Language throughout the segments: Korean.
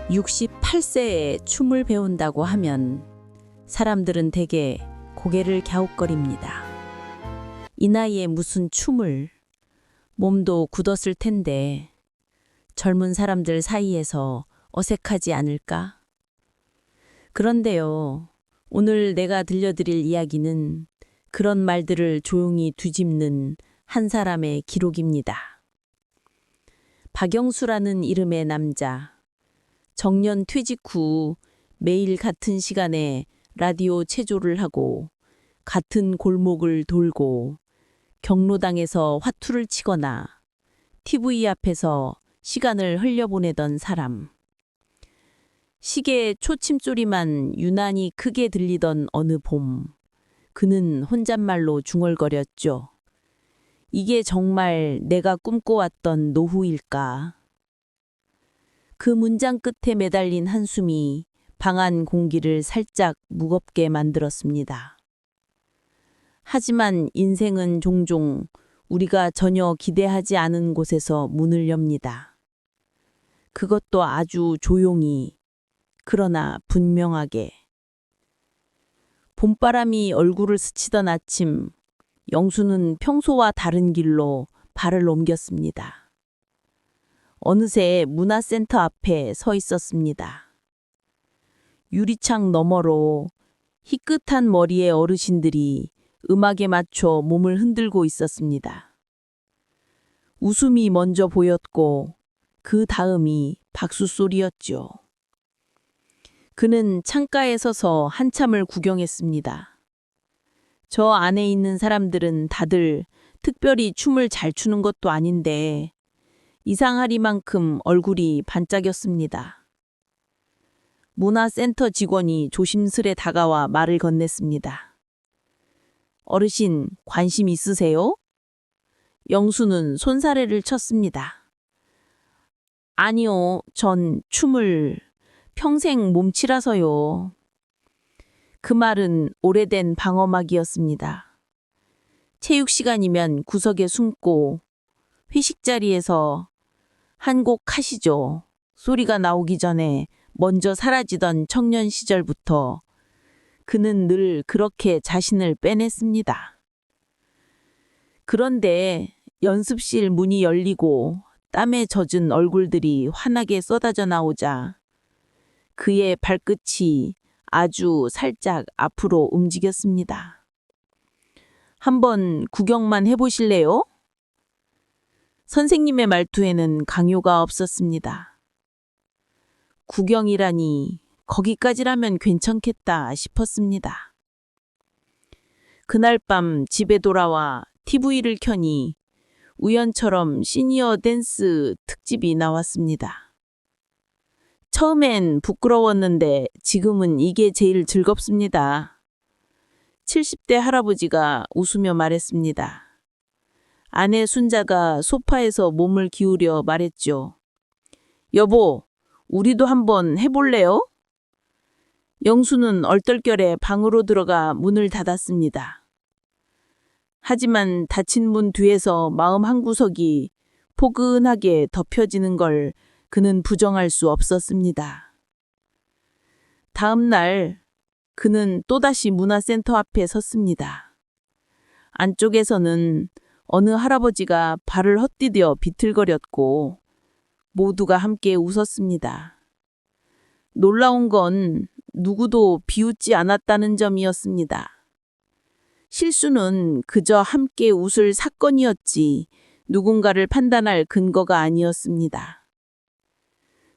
68세에 춤을 배운다고 하면 사람들은 대개 고개를 갸웃거립니다. 이 나이에 무슨 춤을, 몸도 굳었을 텐데 젊은 사람들 사이에서 어색하지 않을까? 그런데요, 오늘 내가 들려드릴 이야기는 그런 말들을 조용히 뒤집는 한 사람의 기록입니다. 박영수라는 이름의 남자, 정년 퇴직 후 매일 같은 시간에 라디오 체조를 하고 같은 골목을 돌고 경로당에서 화투를 치거나 TV 앞에서 시간을 흘려보내던 사람. 시계의 초침소리만 유난히 크게 들리던 어느 봄, 그는 혼잣말로 중얼거렸죠. 이게 정말 내가 꿈꿔왔던 노후일까? 그 문장 끝에 매달린 한숨이 방 안 공기를 살짝 무겁게 만들었습니다. 하지만 인생은 종종 우리가 전혀 기대하지 않은 곳에서 문을 엽니다. 그것도 아주 조용히, 그러나 분명하게. 봄바람이 얼굴을 스치던 아침, 영수는 평소와 다른 길로 발을 옮겼습니다. 어느새 문화센터 앞에 서 있었습니다. 유리창 너머로 희끗한 머리의 어르신들이 음악에 맞춰 몸을 흔들고 있었습니다. 웃음이 먼저 보였고 그 다음이 박수 소리였죠. 그는 창가에 서서 한참을 구경했습니다. 저 안에 있는 사람들은 다들 특별히 춤을 잘 추는 것도 아닌데 이상하리만큼 얼굴이 반짝였습니다. 문화센터 직원이 조심스레 다가와 말을 건넸습니다. 어르신, 관심 있으세요? 영수는 손사래를 쳤습니다. 아니요, 전 춤을 평생 몸치라서요. 그 말은 오래된 방어막이었습니다. 체육 시간이면 구석에 숨고 회식 자리에서 한 곡 하시죠. 소리가 나오기 전에 먼저 사라지던 청년 시절부터 그는 늘 그렇게 자신을 빼냈습니다. 그런데 연습실 문이 열리고 땀에 젖은 얼굴들이 환하게 쏟아져 나오자 그의 발끝이 아주 살짝 앞으로 움직였습니다. 한번 구경만 해보실래요? 선생님의 말투에는 강요가 없었습니다. 구경이라니 거기까지라면 괜찮겠다 싶었습니다. 그날 밤 집에 돌아와 TV를 켜니 우연처럼 시니어 댄스 특집이 나왔습니다. 처음엔 부끄러웠는데 지금은 이게 제일 즐겁습니다. 70대 할아버지가 웃으며 말했습니다. 아내 순자가 소파에서 몸을 기울여 말했죠. 여보, 우리도 한번 해볼래요? 영수는 얼떨결에 방으로 들어가 문을 닫았습니다. 하지만 닫힌 문 뒤에서 마음 한구석이 포근하게 덮여지는 걸 그는 부정할 수 없었습니다. 다음 날 그는 또다시 문화센터 앞에 섰습니다. 안쪽에서는 어느 할아버지가 발을 헛디뎌 비틀거렸고 모두가 함께 웃었습니다. 놀라운 건 누구도 비웃지 않았다는 점이었습니다. 실수는 그저 함께 웃을 사건이었지 누군가를 판단할 근거가 아니었습니다.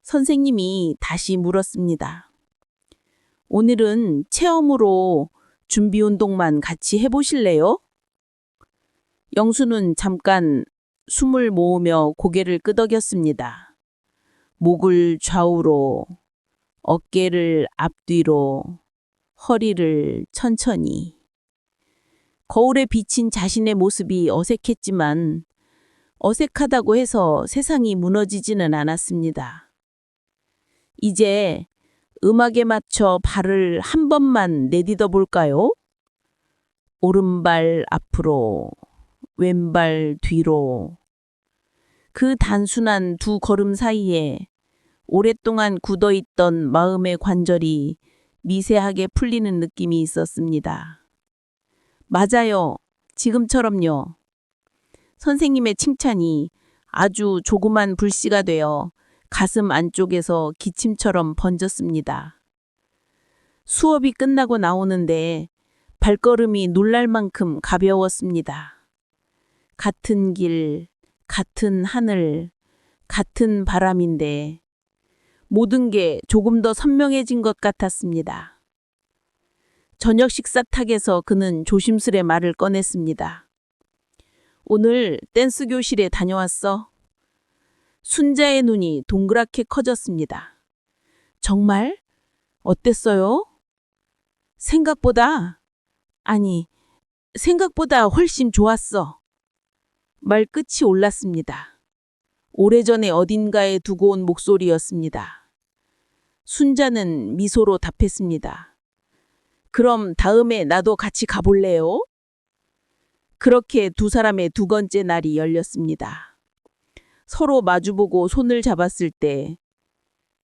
선생님이 다시 물었습니다. 오늘은 체험으로 준비 운동만 같이 해보실래요? 영수는 잠깐 숨을 모으며 고개를 끄덕였습니다. 목을 좌우로, 어깨를 앞뒤로, 허리를 천천히. 거울에 비친 자신의 모습이 어색했지만 어색하다고 해서 세상이 무너지지는 않았습니다. 이제 음악에 맞춰 발을 한 번만 내딛어 볼까요? 오른발 앞으로, 왼발 뒤로. 그 단순한 두 걸음 사이에 오랫동안 굳어있던 마음의 관절이 미세하게 풀리는 느낌이 있었습니다. 맞아요. 지금처럼요. 선생님의 칭찬이 아주 조그만 불씨가 되어 가슴 안쪽에서 기침처럼 번졌습니다. 수업이 끝나고 나오는데 발걸음이 놀랄 만큼 가벼웠습니다. 같은 길, 같은 하늘, 같은 바람인데 모든 게 조금 더 선명해진 것 같았습니다. 저녁 식사탁에서 그는 조심스레 말을 꺼냈습니다. 오늘 댄스 교실에 다녀왔어. 순자의 눈이 동그랗게 커졌습니다. 정말? 어땠어요? 생각보다 훨씬 좋았어. 말끝이 올랐습니다. 오래전에 어딘가에 두고 온 목소리였습니다. 순자는 미소로 답했습니다. 그럼 다음에 나도 같이 가볼래요? 그렇게 두 사람의 두 번째 날이 열렸습니다. 서로 마주보고 손을 잡았을 때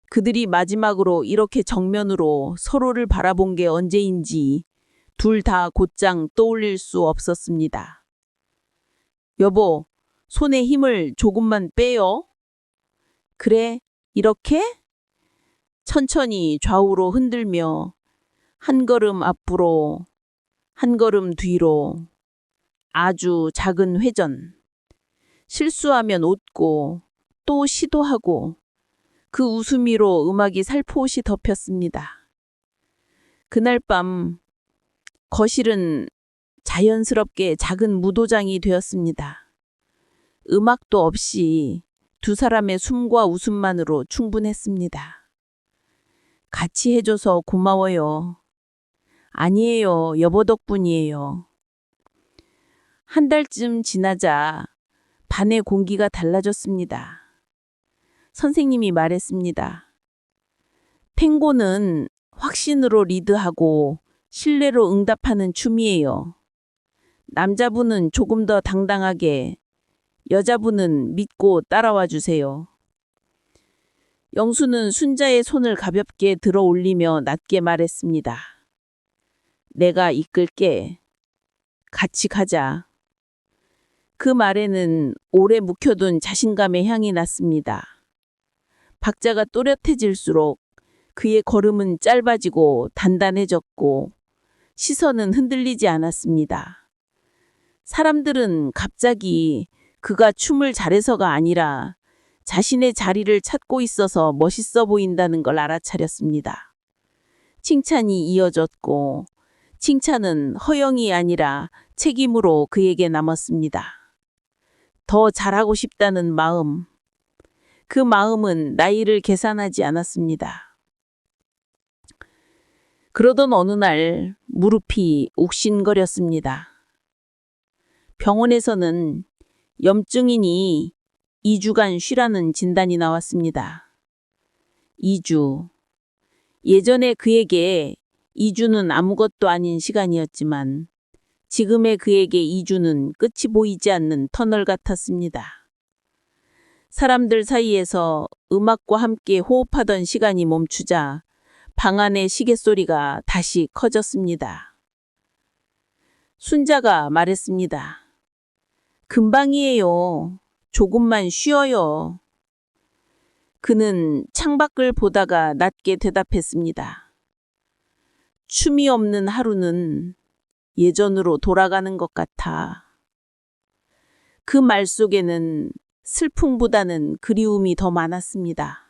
그들이 마지막으로 이렇게 정면으로 서로를 바라본 게 언제인지 둘 다 곧장 떠올릴 수 없었습니다. 여보, 손에 힘을 조금만 빼요. 그래, 이렇게? 천천히 좌우로 흔들며 한 걸음 앞으로, 한 걸음 뒤로 아주 작은 회전. 실수하면 웃고 또 시도하고 그 웃음 위로 음악이 살포시 덮였습니다. 그날 밤 거실은 자연스럽게 작은 무도장이 되었습니다. 음악도 없이 두 사람의 숨과 웃음만으로 충분했습니다. 같이 해줘서 고마워요. 아니에요, 여보 덕분이에요. 한 달쯤 지나자 반의 공기가 달라졌습니다. 선생님이 말했습니다. 탱고는 확신으로 리드하고 신뢰로 응답하는 춤이에요. 남자분은 조금 더 당당하게, 여자분은 믿고 따라와 주세요. 영수는 순자의 손을 가볍게 들어 올리며 낮게 말했습니다. 내가 이끌게. 같이 가자. 그 말에는 오래 묵혀둔 자신감의 향이 났습니다. 박자가 또렷해질수록 그의 걸음은 짧아지고 단단해졌고 시선은 흔들리지 않았습니다. 사람들은 갑자기 그가 춤을 잘해서가 아니라 자신의 자리를 찾고 있어서 멋있어 보인다는 걸 알아차렸습니다. 칭찬이 이어졌고 칭찬은 허영이 아니라 책임으로 그에게 남았습니다. 더 잘하고 싶다는 마음. 그 마음은 나이를 계산하지 않았습니다. 그러던 어느 날 무릎이 욱신거렸습니다. 병원에서는 염증이니 2주간 쉬라는 진단이 나왔습니다. 2주. 예전에 그에게 2주는 아무것도 아닌 시간이었지만 지금의 그에게 2주는 끝이 보이지 않는 터널 같았습니다. 사람들 사이에서 음악과 함께 호흡하던 시간이 멈추자 방 안의 시계소리가 다시 커졌습니다. 순자가 말했습니다. 금방이에요. 조금만 쉬어요. 그는 창밖을 보다가 낮게 대답했습니다. 춤이 없는 하루는 예전으로 돌아가는 것 같아. 그 말 속에는 슬픔보다는 그리움이 더 많았습니다.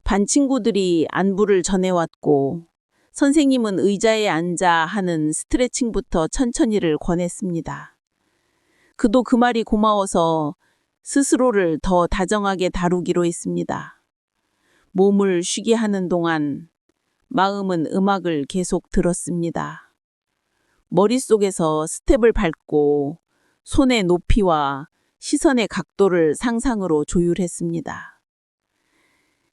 반 친구들이 안부를 전해왔고 선생님은 의자에 앉아 하는 스트레칭부터 천천히를 권했습니다. 그도 그 말이 고마워서 스스로를 더 다정하게 다루기로 했습니다. 몸을 쉬게 하는 동안 마음은 음악을 계속 들었습니다. 머릿속에서 스텝을 밟고 손의 높이와 시선의 각도를 상상으로 조율했습니다.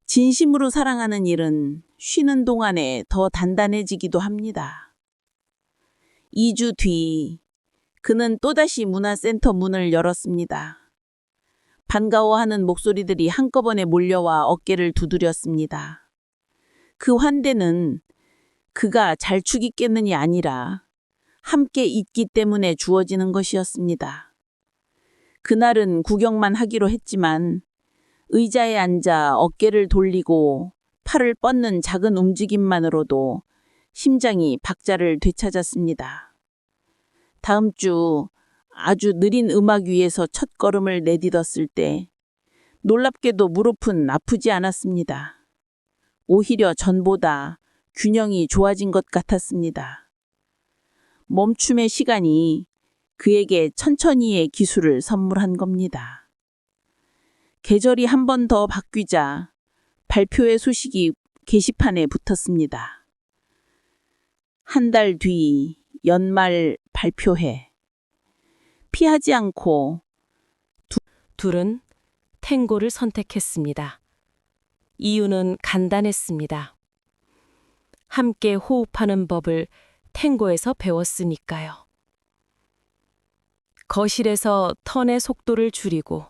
진심으로 사랑하는 일은 쉬는 동안에 더 단단해지기도 합니다. 2주 뒤 그는 또다시 문화센터 문을 열었습니다. 반가워하는 목소리들이 한꺼번에 몰려와 어깨를 두드렸습니다. 그 환대는 그가 잘 죽있겠느니 아니라 함께 있기 때문에 주어지는 것이었습니다. 그날은 구경만 하기로 했지만 의자에 앉아 어깨를 돌리고 팔을 뻗는 작은 움직임만으로도 심장이 박자를 되찾았습니다. 다음 주 아주 느린 음악 위에서 첫 걸음을 내딛었을 때 놀랍게도 무릎은 아프지 않았습니다. 오히려 전보다 균형이 좋아진 것 같았습니다. 멈춤의 시간이 그에게 천천히의 기술을 선물한 겁니다. 계절이 한 번 더 바뀌자 발표의 소식이 게시판에 붙었습니다. 한 달 뒤 연말 발표회. 피하지 않고 둘은 탱고를 선택했습니다. 이유는 간단했습니다. 함께 호흡하는 법을 탱고에서 배웠으니까요. 거실에서 턴의 속도를 줄이고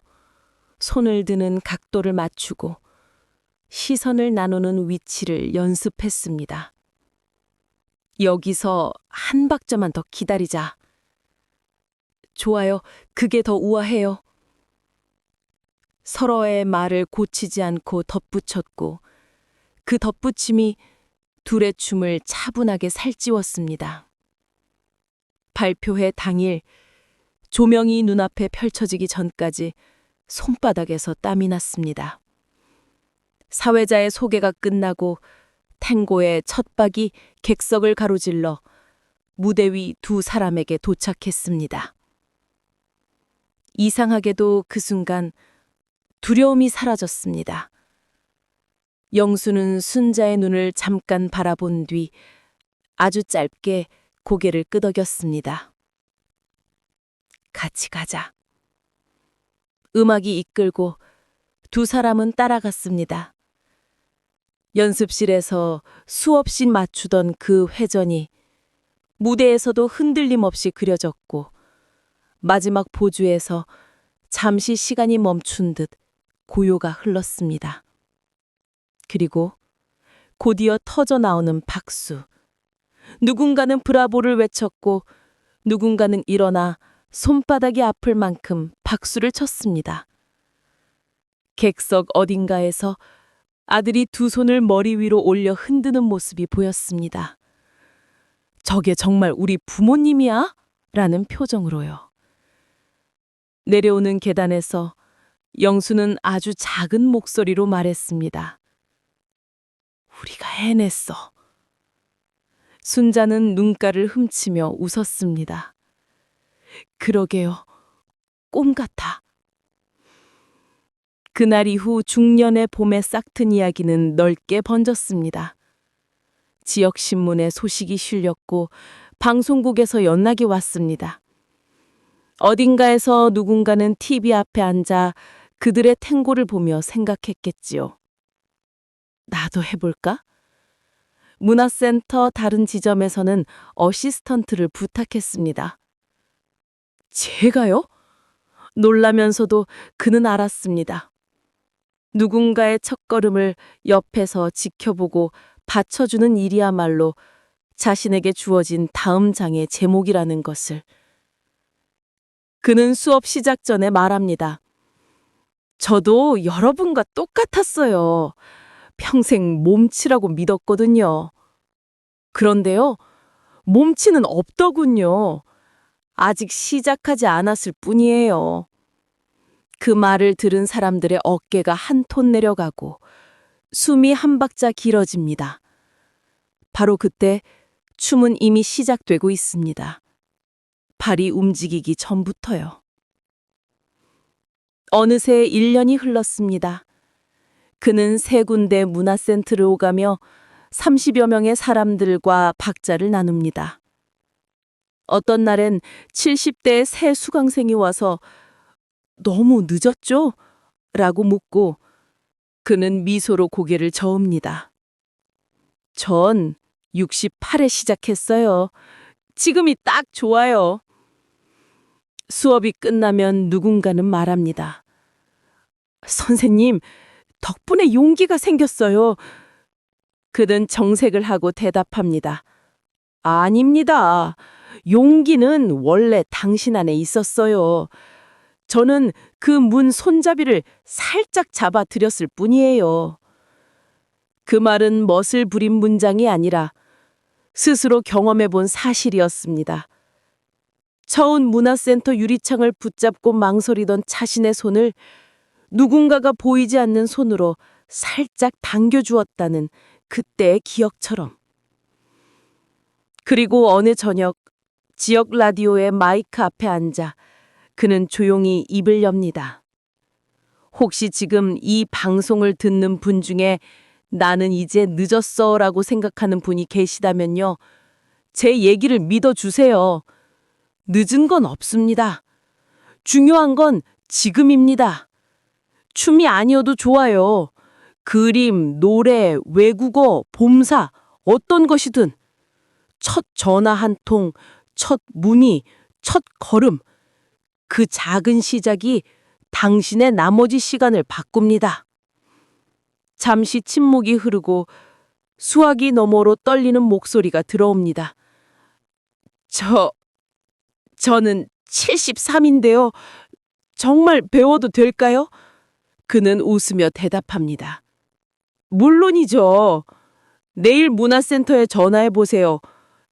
손을 드는 각도를 맞추고 시선을 나누는 위치를 연습했습니다. 여기서 한 박자만 더 기다리자. 좋아요. 그게 더 우아해요. 서로의 말을 고치지 않고 덧붙였고 그 덧붙임이 둘의 춤을 차분하게 살찌웠습니다. 발표회 당일 조명이 눈앞에 펼쳐지기 전까지 손바닥에서 땀이 났습니다. 사회자의 소개가 끝나고 탱고의 첫 박이 객석을 가로질러 무대 위 두 사람에게 도착했습니다. 이상하게도 그 순간 두려움이 사라졌습니다. 영수는 순자의 눈을 잠깐 바라본 뒤 아주 짧게 고개를 끄덕였습니다. 같이 가자. 음악이 이끌고 두 사람은 따라갔습니다. 연습실에서 수없이 맞추던 그 회전이 무대에서도 흔들림 없이 그려졌고 마지막 보주에서 잠시 시간이 멈춘 듯 고요가 흘렀습니다. 그리고 곧이어 터져 나오는 박수. 누군가는 브라보를 외쳤고 누군가는 일어나 손바닥이 아플 만큼 박수를 쳤습니다. 객석 어딘가에서 아들이 두 손을 머리 위로 올려 흔드는 모습이 보였습니다. 저게 정말 우리 부모님이야? 라는 표정으로요. 내려오는 계단에서 영수는 아주 작은 목소리로 말했습니다. 우리가 해냈어. 순자는 눈가를 훔치며 웃었습니다. 그러게요. 꿈 같아. 그날 이후 중년의 봄에 싹튼 이야기는 넓게 번졌습니다. 지역신문에 소식이 실렸고 방송국에서 연락이 왔습니다. 어딘가에서 누군가는 TV 앞에 앉아 그들의 탱고를 보며 생각했겠지요. 나도 해볼까? 문화센터 다른 지점에서는 어시스턴트를 부탁했습니다. 제가요? 놀라면서도 그는 알았습니다. 누군가의 첫걸음을 옆에서 지켜보고 받쳐주는 일이야말로 자신에게 주어진 다음 장의 제목이라는 것을. 그는 수업 시작 전에 말합니다. 저도 여러분과 똑같았어요. 평생 몸치라고 믿었거든요. 그런데요, 몸치는 없더군요. 아직 시작하지 않았을 뿐이에요. 그 말을 들은 사람들의 어깨가 한 톤 내려가고 숨이 한 박자 길어집니다. 바로 그때 춤은 이미 시작되고 있습니다. 발이 움직이기 전부터요. 어느새 1년이 흘렀습니다. 그는 세 군데 문화센터를 오가며 30여 명의 사람들과 박자를 나눕니다. 어떤 날엔 70대의 새 수강생이 와서 너무 늦었죠? 라고 묻고 그는 미소로 고개를 저읍니다. 전 68에 시작했어요. 지금이 딱 좋아요. 수업이 끝나면 누군가는 말합니다. 선생님, 덕분에 용기가 생겼어요. 그는 정색을 하고 대답합니다. 아닙니다. 용기는 원래 당신 안에 있었어요. 저는 그 문 손잡이를 살짝 잡아 드렸을 뿐이에요. 그 말은 멋을 부린 문장이 아니라 스스로 경험해 본 사실이었습니다. 처운 문화센터 유리창을 붙잡고 망설이던 자신의 손을 누군가가 보이지 않는 손으로 살짝 당겨주었다는 그때의 기억처럼. 그리고 어느 저녁 지역 라디오의 마이크 앞에 앉아 그는 조용히 입을 엽니다. 혹시 지금 이 방송을 듣는 분 중에 나는 이제 늦었어 라고 생각하는 분이 계시다면요. 제 얘기를 믿어주세요. 늦은 건 없습니다. 중요한 건 지금입니다. 춤이 아니어도 좋아요. 그림, 노래, 외국어, 봄사, 어떤 것이든. 첫 전화 한 통, 첫 문의, 첫 걸음. 그 작은 시작이 당신의 나머지 시간을 바꿉니다. 잠시 침묵이 흐르고 수화기 너머로 떨리는 목소리가 들어옵니다. 저는 73인데요. 정말 배워도 될까요? 그는 웃으며 대답합니다. 물론이죠. 내일 문화센터에 전화해 보세요.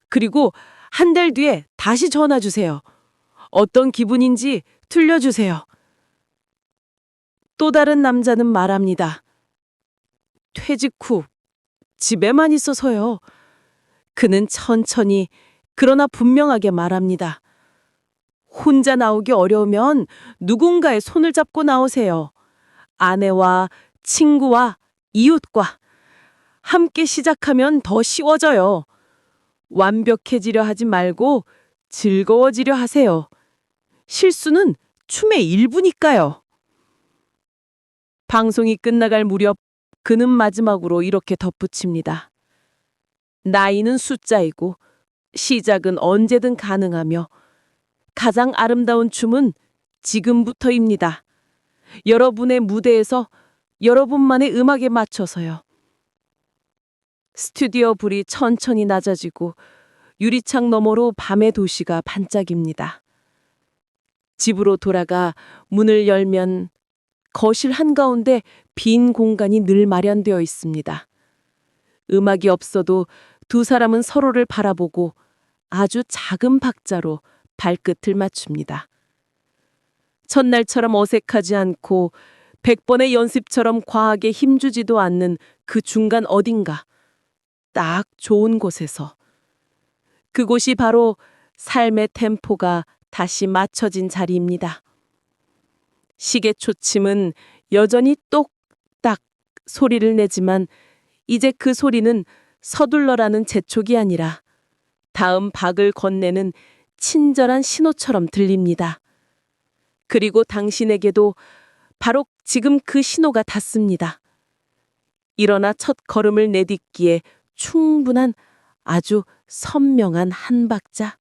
그리고 한 달 뒤에 다시 전화 주세요. 어떤 기분인지 들려주세요. 또 다른 남자는 말합니다. 퇴직 후 집에만 있어서요. 그는 천천히 그러나 분명하게 말합니다. 혼자 나오기 어려우면 누군가의 손을 잡고 나오세요. 아내와 친구와 이웃과 함께 시작하면 더 쉬워져요. 완벽해지려 하지 말고 즐거워지려 하세요. 실수는 춤의 일부니까요. 방송이 끝나갈 무렵 그는 마지막으로 이렇게 덧붙입니다. 나이는 숫자이고 시작은 언제든 가능하며 가장 아름다운 춤은 지금부터입니다. 여러분의 무대에서 여러분만의 음악에 맞춰서요. 스튜디오 불이 천천히 낮아지고 유리창 너머로 밤의 도시가 반짝입니다. 집으로 돌아가 문을 열면 거실 한가운데 빈 공간이 늘 마련되어 있습니다. 음악이 없어도 두 사람은 서로를 바라보고 아주 작은 박자로 발끝을 맞춥니다. 첫날처럼 어색하지 않고 100번의 연습처럼 과하게 힘주지도 않는 그 중간 어딘가 딱 좋은 곳에서. 그곳이 바로 삶의 템포가 다시 맞춰진 자리입니다. 시계 초침은 여전히 똑딱 소리를 내지만 이제 그 소리는 서둘러라는 재촉이 아니라 다음 박을 건네는 친절한 신호처럼 들립니다. 그리고 당신에게도 바로 지금 그 신호가 닿습니다. 일어나 첫 걸음을 내딛기에 충분한 아주 선명한 한 박자.